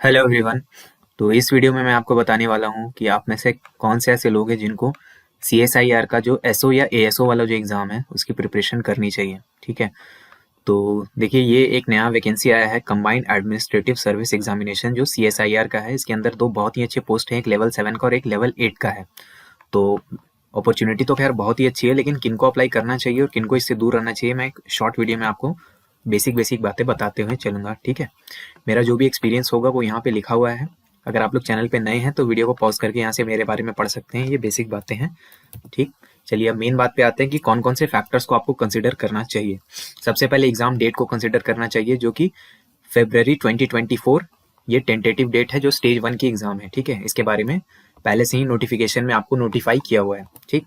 Hello everyone. तो इस video में मैं आपको बताने वाला हूँ कि आप में से कौन से ऐसे लोग हैं जिनको CSIR का जो एसओ या एएसओ वाला जो एग्ज़ाम है उसकी प्रिपरेशन करनी चाहिए। ठीक है, तो देखिए ये एक नया वैकेंसी आया है, कंबाइंड एडमिनिस्ट्रेटिव सर्विस एग्जामिनेशन, जो CSIR का है। इसके अंदर दो बहुत ही अच्छे पोस्ट हैं, एक लेवल 7 का और एक लेवल 8 का है। तो अपॉर्चुनिटी तो खैर बहुत ही अच्छी है, लेकिन किनको अप्लाई करना चाहिए और किनको इससे दूर रहना चाहिए, मैं एक शॉर्ट वीडियो में आपको बेसिक बातें बताते हुए चलूँगा। ठीक है, मेरा जो भी एक्सपीरियंस होगा वो यहाँ पे लिखा हुआ है। अगर आप लोग चैनल पे नए हैं तो वीडियो को पॉज करके यहाँ से मेरे बारे में पढ़ सकते हैं, ये बेसिक बातें हैं। ठीक, चलिए अब मेन बात पे आते हैं कि कौन कौन से फैक्टर्स को आपको कंसिडर करना चाहिए। सबसे पहले एग्जाम डेट को कंसिडर करना चाहिए, जो कि February 2024 ये टेंटेटिव डेट है, जो स्टेज 1 की एग्जाम है। ठीक है, इसके बारे में पहले से ही नोटिफिकेशन में आपको नोटिफाई किया हुआ है। ठीक,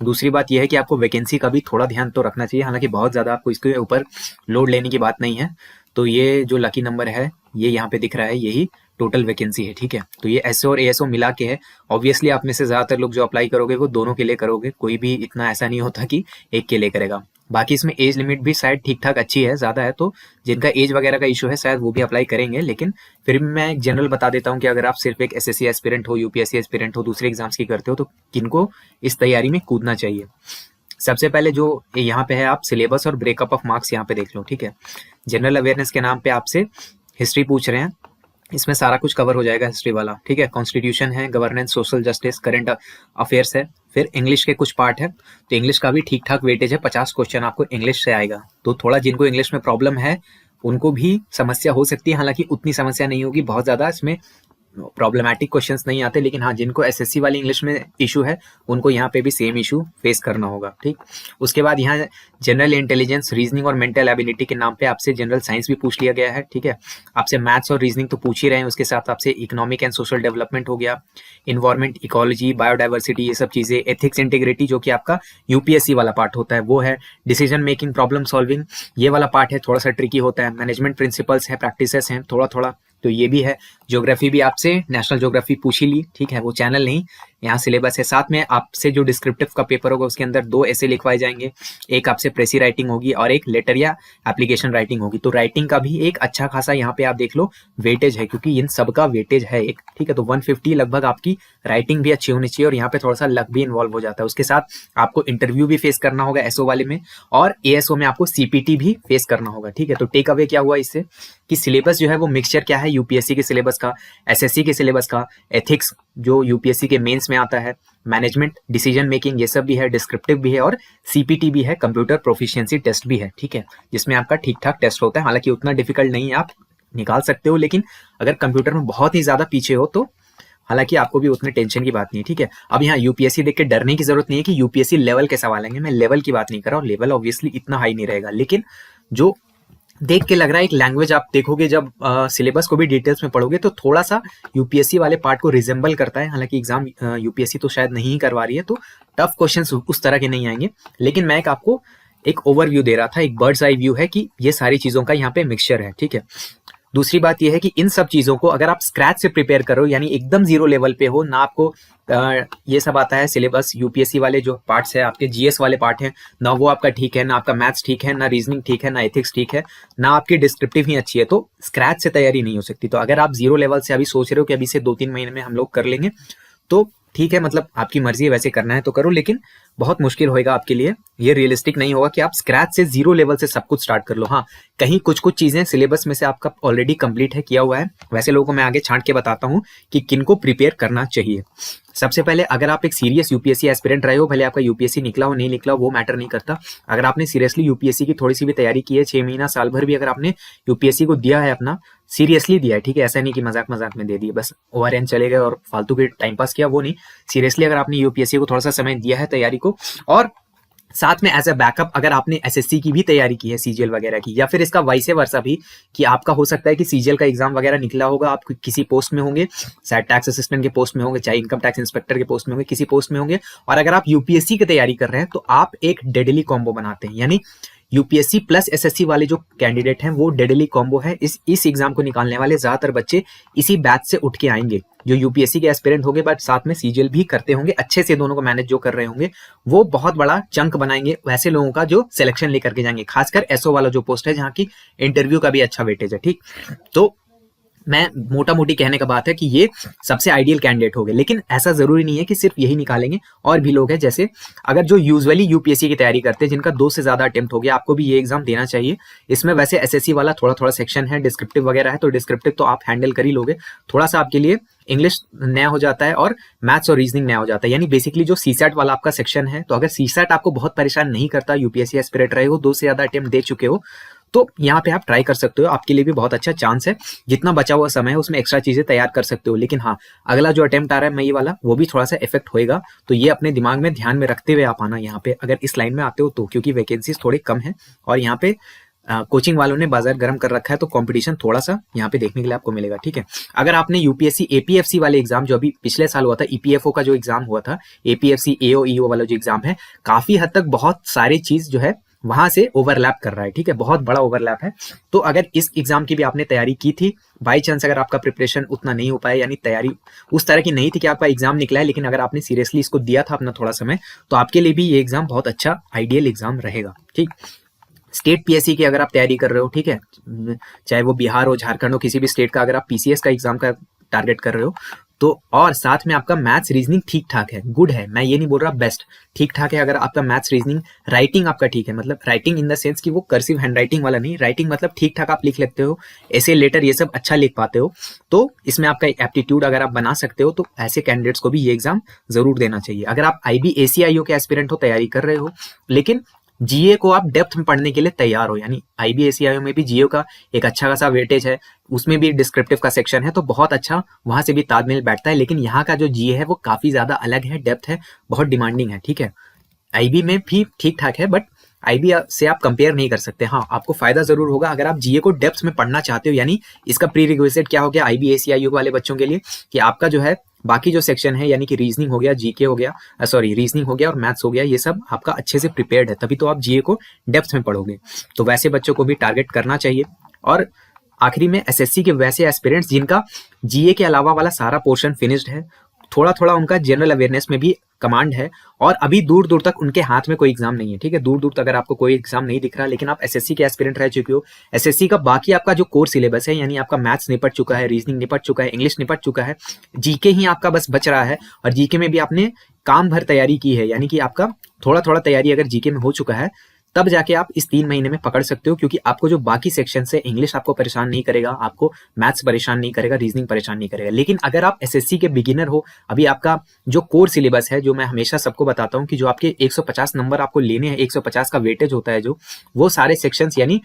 दूसरी बात यह है कि आपको वैकेंसी का भी थोड़ा ध्यान तो रखना चाहिए, हालांकि बहुत ज़्यादा आपको इसके ऊपर लोड लेने की बात नहीं है। तो ये जो लकी नंबर है ये यहाँ पे दिख रहा है, यही टोटल वैकेंसी है। ठीक है, तो ये एसओ और एएसओ मिला के है। ऑब्वियसली आप में से ज़्यादातर लोग जो अप्लाई करोगे वो दोनों के लिए करोगे, कोई भी इतना ऐसा नहीं होता कि एक के लिए करेगा। बाकी इसमें एज लिमिट भी शायद ठीक ठाक अच्छी है, ज़्यादा है तो जिनका एज वगैरह का इशू है शायद वो भी अप्लाई करेंगे। लेकिन फिर भी मैं एक जनरल बता देता हूँ कि अगर आप सिर्फ एक एसएससी एस्पिरेंट हो, यूपीएससी एस्पिरेंट हो, दूसरे एग्जाम्स की करते हो, तो किनको इस तैयारी में कूदना चाहिए। सबसे पहले जो यहाँ पे है, आप सिलेबस और ब्रेकअप ऑफ मार्क्स यहाँ पे देख लो। ठीक है, जनरल अवेयरनेस के नाम पे आपसे हिस्ट्री पूछ रहे हैं, इसमें सारा कुछ कवर हो जाएगा हिस्ट्री वाला। ठीक है, कॉन्स्टिट्यूशन है, governance, social justice, current affairs है, फिर इंग्लिश के कुछ पार्ट है। तो इंग्लिश का भी ठीक ठाक वेटेज है, 50 क्वेश्चन आपको इंग्लिश से आएगा। तो थोड़ा जिनको इंग्लिश में प्रॉब्लम है उनको भी समस्या हो सकती है, हालांकि उतनी समस्या नहीं होगी, बहुत ज़्यादा इसमें प्रॉब्लमैटिक क्वेश्चंस नहीं आते। लेकिन हाँ, जिनको एसएससी वाली इंग्लिश में इशू है उनको यहाँ पे भी सेम इशू फेस करना होगा। ठीक, उसके बाद यहाँ जनरल इंटेलिजेंस, रीजनिंग और मेंटल एबिलिटी के नाम पे आपसे जनरल साइंस भी पूछ लिया गया है। ठीक है, आपसे मैथ्स और रीजनिंग तो पूछ ही रहे हैं, उसके साथ आपसे इकोनॉमिक एंड सोशल डेवलपमेंट हो गया, इन्वायरमेंट, इकोलॉजी, बायोडाइवर्सिटी, ये सब चीज़ें, एथिक्स, इंटीग्रिटी जो कि आपका यूपीएससी वाला पार्ट होता है वो है, डिसीजन मेकिंग, प्रॉब्लम सॉल्विंग, ये वाला पार्ट है, थोड़ा सा ट्रिकी होता है, मैनेजमेंट प्रिंसिपल्स है, प्रैक्टिसेस हैं थोड़ा थोड़ा, तो ये भी है। ज्योग्राफी भी आपसे नेशनल ज्योग्राफी पूछ ही ली। ठीक है, वो चैनल नहीं, यहाँ सिलेबस है। साथ में आपसे जो डिस्क्रिप्टिव का पेपर होगा उसके अंदर 2 ऐसे लिखवाए जाएंगे, एक आपसे प्रेसी राइटिंग होगी और एक लेटर या एप्लीकेशन राइटिंग होगी। तो राइटिंग का भी एक अच्छा खासा यहाँ पे आप देख लो वेटेज है, क्योंकि इन सब का वेटेज है एक। ठीक है, तो 150 लगभग आपकी राइटिंग भी अच्छी होनी चाहिए, और यहाँ पे थोड़ा सा लक भी इन्वॉल्व हो जाता है। उसके साथ आपको इंटरव्यू भी फेस करना होगा एसओ वाले में, और एएसओ में आपको सीपीटी भी फेस करना होगा। ठीक है, तो टेक अवे क्या हुआ इससे कि सिलेबस जो है वो मिक्सचर क्या है, यूपीएससी के सिलेबस का, एसएससी के सिलेबस का, एथिक्स जो यूपीएससी के मेंस में आता है, मैनेजमेंट, डिसीजन मेकिंग, ये सब भी है, डिस्क्रिप्टिव भी है, और सीपीटी भी है, कंप्यूटर प्रोफिशिएंसी टेस्ट भी है। ठीक है, जिसमें आपका ठीक ठाक टेस्ट होता है, हालांकि उतना डिफिकल्ट नहीं है, आप निकाल सकते हो। लेकिन अगर कंप्यूटर में बहुत ही ज्यादा पीछे हो तो हालांकि आपको भी उतने टेंशन की बात नहीं है। ठीक है, अब यहाँ यूपीएससी देख के डरने की जरूरत नहीं है कि यूपीएससी लेवल के सवाल आएंगे, मैं लेवल की बात नहीं कर रहा हूँ, लेवल ऑब्वियसली इतना हाई नहीं रहेगा, लेकिन जो देख के लग रहा है एक लैंग्वेज, आप देखोगे जब सिलेबस को भी डिटेल्स में पढ़ोगे तो थोड़ा सा यूपीएससी वाले पार्ट को रिजेंबल करता है। हालांकि एग्जाम यूपीएससी तो शायद नहीं करवा रही है, तो टफ क्वेश्चंस उस तरह के नहीं आएंगे, लेकिन मैं आपको एक ओवरव्यू दे रहा था, एक बर्ड्स आई व्यू है कि ये सारी चीजों का यहाँ पे मिक्सचर है। ठीक है, दूसरी बात यह है कि इन सब चीजों को अगर आप स्क्रैच से प्रिपेयर करो, यानी एकदम जीरो लेवल पे हो ना, आपको ये सब आता है सिलेबस, यूपीएससी वाले जो पार्ट्स है आपके, जीएस वाले पार्ट हैं ना, वो आपका ठीक है ना, आपका मैथ्स ठीक है ना, रीजनिंग ठीक है ना, एथिक्स ठीक है ना, आपकी डिस्क्रिप्टिव ही अच्छी है, तो स्क्रैच से तैयारी नहीं हो सकती। तो अगर आप जीरो लेवल से अभी सोच रहे हो कि अभी से 2-3 महीने में हम लोग कर लेंगे, तो ठीक है, मतलब आपकी मर्जी है, वैसे करना है तो करो, लेकिन बहुत मुश्किल होएगा आपके लिए, ये रियलिस्टिक नहीं होगा कि आप स्क्रैच से जीरो लेवल से सब कुछ स्टार्ट कर लो। हाँ, कहीं कुछ कुछ चीजें सिलेबस में से आपका ऑलरेडी कंप्लीट है, किया हुआ है, वैसे लोगों को मैं आगे छांट के बताता हूँ कि किनको प्रिपेयर करना चाहिए। सबसे पहले अगर आप एक सीरियस यूपीएससी एस्पिरेंट रहे हो, भले आपका यूपीएससी निकला हो नहीं निकला हो वो मैटर नहीं करता, अगर आपने सीरियसली यूपीएससी की थोड़ी सी भी तैयारी की है, 6 महीना साल भर भी अगर आपने यूपीएससी को दिया है, अपना सीरियसली दिया है, ठीक है, ऐसा नहीं कि मजाक मजाक में दे दिए, बस ओवरएंड चले गए और फालतू के टाइम पास किया, वो नहीं, सीरियसली अगर आपने यूपीएससी को थोड़ा सा समय दिया है तैयारी को, और साथ में एज ए बैकअप अगर आपने एसएससी की भी तैयारी की है, सीजीएल वगैरह की, या फिर इसका वाइसे वर्सा भी कि आपका हो सकता है कि सीजीएल का एग्जाम वगैरह निकला होगा, आप किसी पोस्ट में होंगे, शायद टैक्स असिस्टेंट के पोस्ट में होंगे, चाहे इनकम टैक्स इंस्पेक्टर के पोस्ट में होंगे, किसी पोस्ट में होंगे, और अगर आप यूपीएससी की तैयारी कर रहे हैं तो आप एक डेडली कॉम्बो बनाते हैं, यानी यूपीएससी प्लस एसएससी वाले जो कैंडिडेट हैं वो डेडली कॉम्बो है। इस एग्जाम को निकालने वाले ज्यादातर बच्चे इसी बैच से उठ के आएंगे, जो यूपीएससी के एस्पिरेंट होंगे बट साथ में सीजीएल भी करते होंगे, अच्छे से दोनों को मैनेज जो कर रहे होंगे, वो बहुत बड़ा चंक बनाएंगे वैसे लोगों का जो सिलेक्शन लेकर के जाएंगे, खासकर एसओ वाला जो पोस्ट है जहाँ की इंटरव्यू का भी अच्छा वेटेज है। ठीक, तो मैं मोटा मोटी कहने का बात है कि ये सबसे आइडियल कैंडिडेट हो गए, लेकिन ऐसा जरूरी नहीं है कि सिर्फ यही निकालेंगे, और भी लोग हैं जैसे अगर जो यूजुअली यूपीएससी की तैयारी करते हैं जिनका 2 से ज्यादा अटेम्प्ट हो गया, आपको भी ये एग्जाम देना चाहिए। इसमें वैसे एसएससी वाला थोड़ा थोड़ा सेक्शन है, डिस्क्रिप्टिव वगैरह है, तो डिस्क्रिप्टिव तो आप हैंडल कर ही लोगे। थोड़ा सा आपके लिए इंग्लिश नया हो जाता है और मैथ्स और रीजनिंग नया हो जाता है, यानी बेसिकली जो सीसैट वाला आपका सेक्शन है, तो अगर सीसैट आपको बहुत परेशान नहीं करता, यूपीएससी एस्पिरेट रहे हो, 2 से ज्यादा अटेम्प्ट दे चुके हो, तो यहाँ पे आप ट्राई कर सकते हो, आपके लिए भी बहुत अच्छा चांस है। जितना बचा हुआ समय है उसमें एक्स्ट्रा चीजें तैयार कर सकते हो, लेकिन हाँ, अगला जो अटेम्प्ट आ रहा है मई वाला, वो भी थोड़ा सा इफेक्ट होएगा, तो ये अपने दिमाग में ध्यान में रखते हुए आप आना यहाँ पे, अगर इस लाइन में आते हो तो, क्योंकि वैकेंसीज थोड़े कम है और यहाँ पे कोचिंग वालों ने बाजार गर्म कर रखा है, तो कंपटीशन थोड़ा सा यहाँ पे देखने के लिए आपको मिलेगा, ठीक है। अगर आपने यूपीएससी एपीएफसी वाले एग्जाम जो अभी पिछले साल हुआ था, ईपीएफओ का जो एग्जाम हुआ था, एपीएफसी एओईओ वाला जो एग्जाम है, काफी हद तक बहुत सारी चीज जो है वहां से ओवरलैप कर रहा है, ठीक है, बहुत बड़ा ओवरलैप है। तो अगर इस एग्जाम की भी आपने तैयारी की थी, बाई चांस अगर आपका प्रिपरेशन उतना नहीं हो पाया, यानी तैयारी उस तरह की नहीं थी कि आपका एग्जाम निकला है, लेकिन अगर आपने सीरियसली इसको दिया था अपना थोड़ा समय, तो आपके लिए भी ये एग्जाम बहुत अच्छा आइडियल एग्जाम रहेगा, ठीक। स्टेट पीएससी की अगर आप तैयारी कर रहे हो, ठीक है, चाहे वो बिहार हो, झारखंड हो, किसी भी स्टेट का अगर आप पीसीएस का एग्जाम का टारगेट कर रहे हो, तो और साथ में आपका मैथ्स रीजनिंग ठीक ठाक है, गुड है, मैं ये नहीं बोल रहा बेस्ट, ठीक ठाक है। अगर आपका मैथ्स रीजनिंग, राइटिंग आपका ठीक है, मतलब राइटिंग इन द सेंस कि वो कर्सिव हैंड राइटिंग वाला नहीं, राइटिंग मतलब ठीक ठाक आप लिख लेते हो, ऐसे लेटर ये सब अच्छा लिख पाते हो, तो इसमें आपका एप्टीट्यूड अगर आप बना सकते हो, तो ऐसे कैंडिडेट्स को भी ये एग्जाम जरूर देना चाहिए। अगर आप आईबी एसीआईओ के एस्पिरेंट हो, तैयारी कर रहे हो, लेकिन जीए को आप डेप्थ में पढ़ने के लिए तैयार हो, यानी आईबीएसईआईओ में भी जीए का एक अच्छा खासा वेटेज है, उसमें भी डिस्क्रिप्टिव का सेक्शन है, तो बहुत अच्छा वहां से भी तालमेल बैठता है, लेकिन यहाँ का जो जीए है वो काफी ज्यादा अलग है, डेप्थ है, बहुत डिमांडिंग है, ठीक है। आईबी में भी ठीक ठाक है, बट आईबी से आप कंपेयर नहीं कर सकते। हाँ, आपको फायदा जरूर होगा अगर आप जीए को डेप्थ में पढ़ना चाहते हो, यानी इसका प्री रिक्विजिट क्या हो गया आईबी एसीआईओ वाले बच्चों के लिए, कि आपका जो है बाकी जो सेक्शन है, यानी कि रीजनिंग हो गया, जीके हो गया, सॉरी रीजनिंग हो गया और मैथ्स हो गया, ये सब आपका अच्छे से प्रिपेयर्ड है, तभी तो आप जीए को डेप्थ में पढ़ोगे। तो वैसे बच्चों को भी टारगेट करना चाहिए। और आखिरी में एसएससी के वैसे एस्पिरेंट्स जिनका जीए के अलावा वाला सारा पोर्शन फिनिश्ड है, थोड़ा थोड़ा उनका जनरल अवेयरनेस में भी कमांड है, और अभी दूर दूर तक उनके हाथ में कोई एग्जाम नहीं है, ठीक है, दूर दूर तक अगर आपको कोई एग्जाम नहीं दिख रहा, लेकिन आप एसएससी के एस्पिरेंट रह चुके हो, एसएससी का बाकी आपका जो कोर सिलेबस है, यानी आपका मैथ्स निपट चुका है, रीजनिंग निपट चुका है, इंग्लिश निपट चुका है, जीके ही आपका बस बच रहा है, और जीके में भी आपने काम भर तैयारी की है, यानी कि आपका थोड़ा थोड़ा तैयारी अगर जीके में हो चुका है, तब जाके आप इस 3 महीने में पकड़ सकते हो, क्योंकि आपको जो बाकी सेक्शन है, इंग्लिश आपको परेशान नहीं करेगा, आपको मैथ्स परेशान नहीं करेगा, रीजनिंग परेशान नहीं करेगा। लेकिन अगर आप एसएससी के बिगिनर हो, अभी आपका जो कोर सिलेबस है, जो मैं हमेशा सबको बताता हूँ कि जो आपके 150 नंबर आपको लेने हैं, 150 का वेटेज होता है जो, वो सारे सेक्शंस, यानी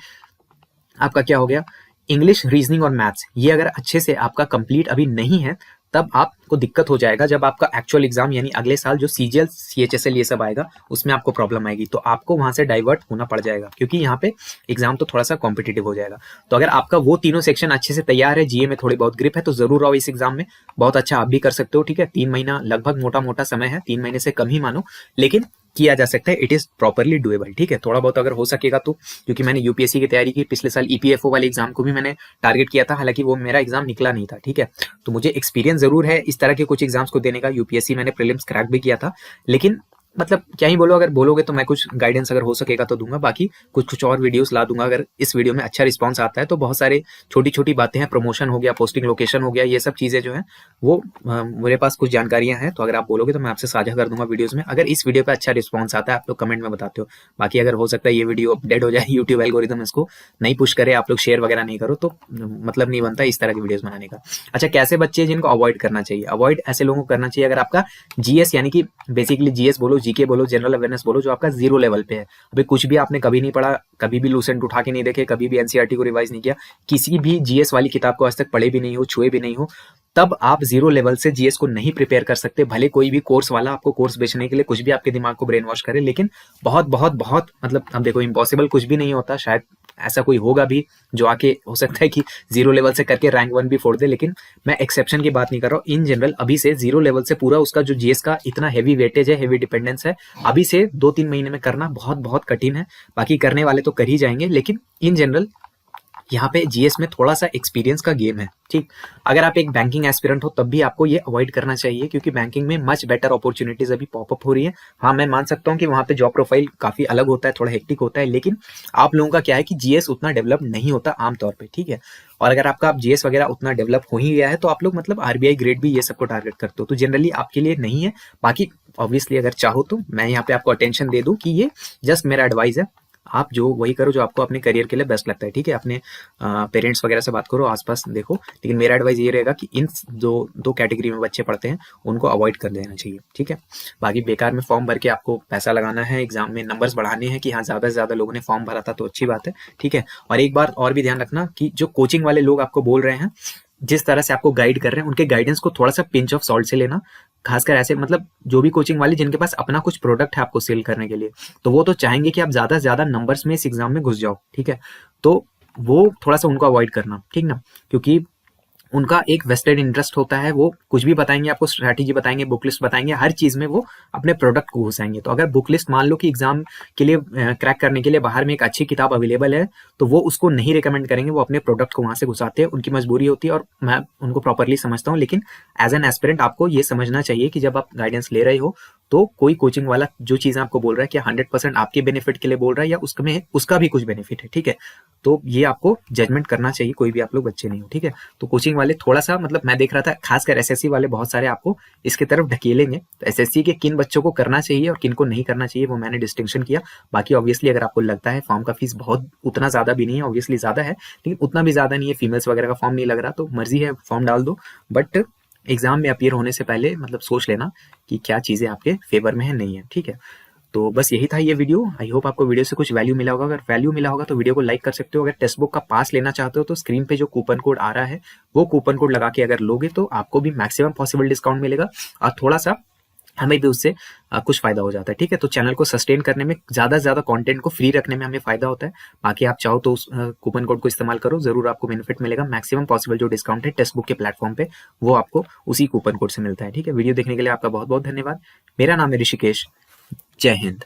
आपका क्या हो गया, इंग्लिश, रीजनिंग और मैथ्स, ये अगर अच्छे से आपका कंप्लीट अभी नहीं है, तब आपको दिक्कत हो जाएगा जब आपका एक्चुअल एग्जाम, यानी अगले साल जो सीजीएल सीएचएसएल ये सब आएगा, उसमें आपको प्रॉब्लम आएगी, तो आपको वहां से डाइवर्ट होना पड़ जाएगा, क्योंकि यहाँ पे एग्जाम तो थोड़ा सा कॉम्पिटिटिव हो जाएगा। तो अगर आपका वो तीनों सेक्शन अच्छे से तैयार है, जीए में थोड़ी बहुत ग्रिप है, तो जरूर आओ इस एग्जाम में, बहुत अच्छा आप भी कर सकते हो, ठीक है। 3 महीना लगभग मोटा मोटा समय है, 3 महीने से कम ही मानो, लेकिन किया जा सकता है, इट इज प्रॉपरली डुएबल, ठीक है। थोड़ा बहुत अगर हो सकेगा तो, क्योंकि मैंने यूपीएससी की तैयारी की, पिछले साल ईपीएफओ वाले एग्जाम को भी मैंने टारगेट किया था, हालांकि वो मेरा एग्जाम निकला नहीं था, ठीक है, तो मुझे एक्सपीरियंस जरूर है इस तरह के कुछ एग्जाम्स को देने का। यूपीएससी मैंने प्रीलिम्स क्रैक भी किया था, लेकिन मतलब क्या ही बोलो, अगर बोलोगे तो मैं कुछ गाइडेंस अगर हो सकेगा तो दूंगा, बाकी कुछ और वीडियोस ला दूंगा। अगर इस वीडियो में अच्छा रिस्पांस आता है तो बहुत सारे छोटी छोटी बातें हैं, प्रमोशन हो गया, पोस्टिंग लोकेशन हो गया, ये सब चीजें जो है वो मेरे पास कुछ जानकारियां हैं, तो अगर आप बोलोगे तो मैं आपसे साझा कर दूंगा वीडियोज में। अगर इस वीडियो पर अच्छा रिस्पॉन्स आता है, आप लोग कमेंट में बताते हो, बाकी अगर हो सकता है ये वीडियो अपडेट हो जाए, यूट्यूब एल्गोरिदम इसको नहीं पुश करे, आप लोग शेयर वगैरह नहीं करो, तो मतलब नहीं बनता इस तरह की वीडियोस बनाने का। अच्छा, कैसे बच्चे जिनको अवॉइड करना चाहिए, अवॉइड ऐसे लोगों को करना चाहिए अगर आपका जीएस, यानी कि बेसिकली जीएस बोलो, जीके बोलो, जनरल अवेयरनेस बोलो, जो आपका 0 लेवल पे है, अभी कुछ भी आपने कभी नहीं पढ़ा, कभी भी लूसेंट उठा के नहीं देखे, कभी भी एनसीईआरटी को रिवाइज नहीं किया, किसी भी जीएस वाली किताब को आज तक पढ़े भी नहीं हो, छुए भी नहीं हो, तब आप 0 लेवल से जीएस को नहीं प्रिपेयर कर सकते। भले कोई भी कोर्स वाला आपको कोर्स बेचने के लिए कुछ भी आपके दिमाग को ब्रेन वॉश करे, लेकिन बहुत बहुत बहुत मतलब अब देखो, इम्पॉसिबल कुछ भी नहीं होता, शायद ऐसा कोई होगा भी जो आके हो सकता है कि 0 लेवल से करके रैंक 1 भी फोड़ दे, लेकिन मैं एक्सेप्शन की बात नहीं कर रहा हूँ। इन जनरल अभी से 0 लेवल से पूरा उसका जो जीएस का इतना हैवी वेटेज है, हैवी डिपेंडेंस है, अभी से 2-3 महीने में करना बहुत बहुत कठिन है। बाकी करने वाले तो कर ही जाएंगे, लेकिन इन जनरल यहाँ पे जीएस में थोड़ा सा एक्सपीरियंस का गेम है, ठीक। अगर आप एक बैंकिंग एस्पिरेंट हो तब भी आपको ये अवॉइड करना चाहिए, क्योंकि बैंकिंग में मच बेटर अपॉर्चुनिटीज अभी पॉपअप हो रही है। हाँ, मैं मान सकता हूँ कि वहाँ पे जॉब प्रोफाइल काफी अलग होता है, थोड़ा हेक्टिक होता है, लेकिन आप लोगों का क्या है कि जीएस उतना डेवलप नहीं होता आमतौर पर, ठीक है। और अगर आपका आप जीएस वगैरह उतना डेवलप हो ही गया है तो आप लोग मतलब आरबीआई ग्रेड भी ये सबको टारगेट करते हो, तो जनरली आपके लिए नहीं है। बाकी ऑब्वियसली अगर चाहो तो मैं यहाँ पे आपको अटेंशन दे दूं कि ये जस्ट मेरा एडवाइस है, आप जो वही करो जो आपको अपने करियर के लिए बेस्ट लगता है, ठीक है। अपने पेरेंट्स वगैरह से बात करो, आसपास देखो, लेकिन मेरा एडवाइस ये रहेगा कि इन जो दो कैटेगरी में बच्चे पढ़ते हैं उनको अवॉइड कर देना चाहिए, ठीक है। बाकी बेकार में फॉर्म भर के आपको पैसा लगाना है, एग्जाम में नंबर्स बढ़ाने हैं कि हाँ ज़्यादा से ज़्यादा लोगों ने फॉर्म भरा था तो अच्छी बात है, ठीक है। और एक बार और भी ध्यान रखना कि जो कोचिंग वाले लोग आपको बोल रहे हैं, जिस तरह से आपको गाइड कर रहे हैं, उनके गाइडेंस को थोड़ा सा पिंच ऑफ सॉल्ट से लेना। खासकर ऐसे मतलब जो भी कोचिंग वाले जिनके पास अपना कुछ प्रोडक्ट है आपको सेल करने के लिए, तो वो तो चाहेंगे कि आप ज्यादा से ज्यादा नंबर्स में इस एग्जाम में घुस जाओ, ठीक है। तो वो थोड़ा सा उनको अवॉइड करना, ठीक ना, क्योंकि उनका एक वेस्टेड इंटरेस्ट होता है, वो कुछ भी बताएंगे आपको, स्ट्रैटेजी बताएंगे, बुक लिस्ट बताएंगे, हर चीज में वो अपने प्रोडक्ट को घुसाएंगे। तो अगर बुक लिस्ट मान लो कि एग्जाम के लिए क्रैक करने के लिए बाहर में एक अच्छी किताब अवेलेबल है, तो वो उसको नहीं रिकमेंड करेंगे, वो अपने प्रोडक्ट को वहां से घुसाते हैं, उनकी मजबूरी होती है और मैं उनको प्रॉपरली समझता हूँ। लेकिन एज एन एस्पिरेंट आपको ये समझना चाहिए कि जब आप गाइडेंस ले रहे हो तो कोई कोचिंग वाला जो चीजें आपको बोल रहा है, क्या 100% आपके बेनिफिट के लिए बोल रहा है या उसमें उसका भी कुछ बेनिफिट है, ठीक है। तो ये आपको जजमेंट करना चाहिए, कोई भी आप लोग बच्चे नहीं हो, ठीक है। तो कोचिंग वाले थोड़ा सा मतलब मैं देख रहा था खासकर एसएससी वाले बहुत सारे आपको इसके तरफ ढकेलेंगे, तो एसएससी के किन बच्चों को करना चाहिए और किन को नहीं करना चाहिए वो मैंने डिस्टिंक्शन किया। बाकी ऑब्वियसली अगर आपको लगता है फॉर्म का फीस बहुत उतना ज्यादा भी नहीं है, ऑब्वियसली ज्यादा है लेकिन उतना भी ज्यादा नहीं है, फीमेल्स वगैरह का फॉर्म नहीं लग रहा, तो मर्जी है फॉर्म डाल दो, बट एग्जाम में अपीयर होने से पहले मतलब सोच लेना कि क्या चीजें आपके फेवर में है नहीं है, ठीक है। तो बस यही था ये वीडियो। आई होप आपको वीडियो से कुछ वैल्यू मिला होगा। अगर वैल्यू मिला होगा तो वीडियो को लाइक कर सकते हो। अगर टेक्स्ट बुक का पास लेना चाहते हो तो स्क्रीन पे जो कूपन कोड आ रहा है वो कूपन कोड लगा के अगर लोगे तो आपको भी मैक्सिमम पॉसिबल डिस्काउंट मिलेगा और थोड़ा सा हमें भी उससे कुछ फायदा हो जाता है, ठीक है। तो चैनल को सस्टेन करने में, ज्यादा से ज्यादा कंटेंट को फ्री रखने में हमें फायदा होता है। बाकी आप चाहो तो उस कूपन कोड को इस्तेमाल करो, जरूर आपको बेनिफिट मिलेगा। मैक्सिमम पॉसिबल जो डिस्काउंट है टेक्स्ट बुक के प्लेटफॉर्म पे वो आपको उसी कूपन कोड से मिलता है, ठीक है। वीडियो देखने के लिए आपका बहुत बहुत धन्यवाद। मेरा नाम है ऋषिकेश। जय हिंद।